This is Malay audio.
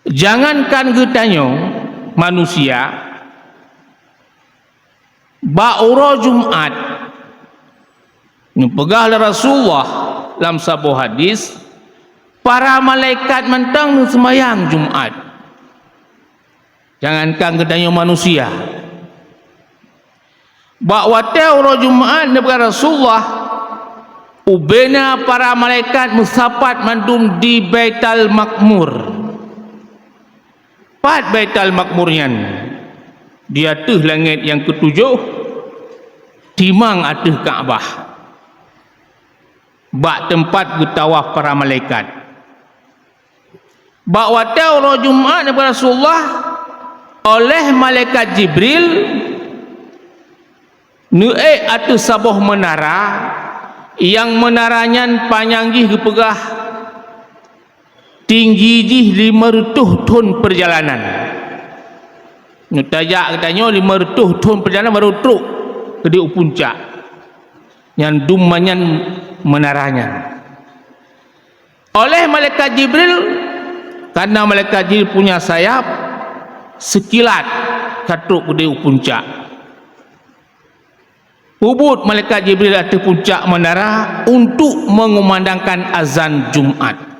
Jangankan getanyo manusia, ba'ura Jumat ni pegahlah Rasulullah dalam sebuah hadis, para malaikat mentang sembahyang Jumat. Jangankan getanyo manusia, ba'wata ura Jumat daripada Rasulullah, ubena para malaikat musapat mandum di Baitul Makmur. Pat Baitul Makmurnya di atas langit yang ketujuh, timang atas Kaabah, bak tempat getawaf para malaikat. Bak wata ura Jumat daripada Rasulullah oleh malaikat Jibril naik atas sebuah menara, yang menaranya panjang kepegah tinggi 500 ton perjalanan. Nutajak katanya 500 ton perjalanan baru truk ke di puncak yang dumanyan menaranya. Oleh malaikat Jibril, karena malaikat Jibril punya sayap, sekilat katruk ke di puncak. Ubud malaikat Jibril atas puncak menara untuk mengumandangkan azan Jumat.